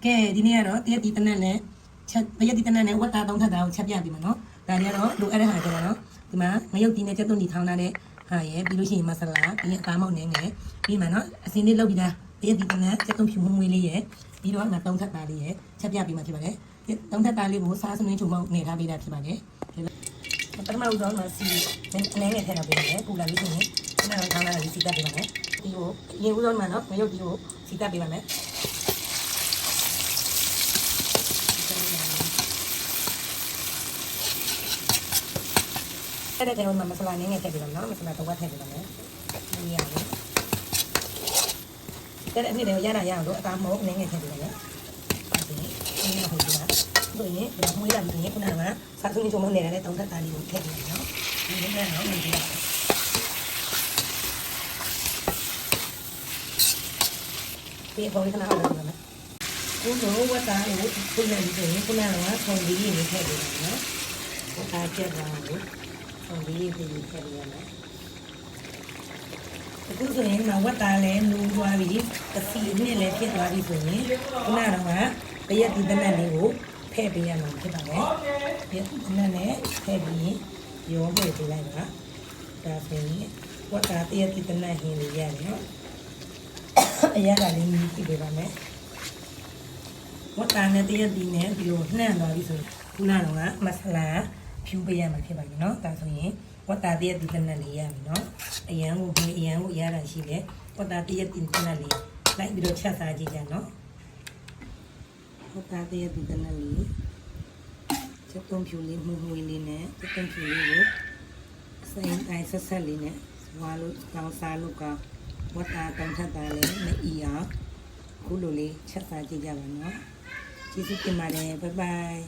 ကဲဒီနေ့ကတော့တရက်ဒီတနက်နဲ့ချက်တရက်ဒီတနက်နဲ့ဝတ်တာသုံးထပ်တာကိုချက်ပြပြီမှာနော်ဒါတွေကတော့လိုအပ်တဲ့ဟာတွေကတော့ဒီမှာငရုတ်တီနဲ့ချက်သွန်းတီထောင်းထားတဲ့ဟာရယ်ပြီးလို့ရှိရင်မဆလာပြီးရင်အသားမောက်နဲ့ငယ်ပြီးမှနော်အစင်းလေးလုပ်ပြီးသားတရက်ဒီတနက်ချက်သွန်းဖြူမွေးလေးရယ်ပြီးတော့ငါသုံးထပ်တာလေးရယ်ချက်ပြပြီးမှဖြစ်ပါတယ်သုံးထပ်တာလေးကိုစားစမင်းချုံမောက်နေထားပေးတာဖြစ်ပါတယ်ပထမဦးဆုံးမှာစီအနေနဲ့ထည့်ထားပေးတယ်ပူလာလို့ရှိရင်ခဏတော့ထောင်းလာပြီးစီတက်ပေးပါမယ်ဒီကိုရေဦးဆုံးမှာနော်ငရုတ်တီကိုစီတက်ပေးပါမယ်အဲ့ဒါကတော့မဆလာနည်းငယ်ထည့်ပေးပါမယ်နော်မဆလာတော့ထည့်ပေးပါမယ်ဒီရတယ်အဲ့ဒါအဖြစ်တွေရတာရအောင်လို့အသားမဟုတ်နည်းငယ်ထည့်ပေးပါမယ်ဒီမှာဟုတ်ပြီလားတို့ရင်ဒီမွေးလာပြီးရင်ခုနကစားစုံချုံမနေရတဲ့တောင်းတတာလေးကိုထည့်ပေးပါနော်ဒီလိုနဲ့တော့မြင်ကြပါဒီပေါ်လေးခဏအောင်လုပ်ပါမယ်ကိုတို့ဝတ်သားကိုခုနကဆိုရင်ခုနကပုံလေးရေးနေထည့်ပေးပါနော်ဝတ်သားချက်ပါလို့ပုံလေးရေးပြီးထည့်ပေးရမယ်အခုဆိုရင်မဝတ်သားလည်းနူးသွားပြီတစ်စီနှစ်လည်းဖြစ်သွားပြီဆိုရင်ခုနကတော့တရက်ဒီတနက်လေးကိုထည့်ပေးရမှာဖြစ်ပါတယ်။ဒီတနက်နဲ့ထည့်ပြီးရောမှုပေးလိုက်ပါ။ဒါဆိုရင်ဝတ်သားတရက်ဒီတနက်ဟင်းလေးရတယ်နော်။အရသာလေးမြည်ကြည့်ပေးပါမယ်။ဝတ်သားနဲ့တရက်ဒီနဲ့ဒီလိုနှံ့သွားပြီဆိုရင်ခုနကတော့မဆလာဖြူပေးရမှာဖြစ်ပါပြီနော်။ဒါဆိုရင်ဝတ်သားတရက်ဒီတနက်လေးရပြီနော်။အရန်ကိုအရန်ကိုရတာရှိတယ်။ဝတ်သားတရက်ဒီတနက်လေးလိုက်ပြီးတော့ချက်စားကြည့်ကြနော်။ဝတ်သားတရက်ဒီတနက်လေးချက်သွန်းဖြူလေးမှုမှုလေးနဲ့ချက်သွန်းဖြူလေးကိုစိမ်တိုင်းဆက်ဆက်လေးနဲ့ဝါလို့ကောင်းစားလို့ကဝတ်သားတောင်းထပ်တာလေးမအီအောင်ခုလိုလေးချက်စားကြည့်ကြပါနော်။ကျေးဇူးတင်ပါတယ်ဘိုင်ဘိုင်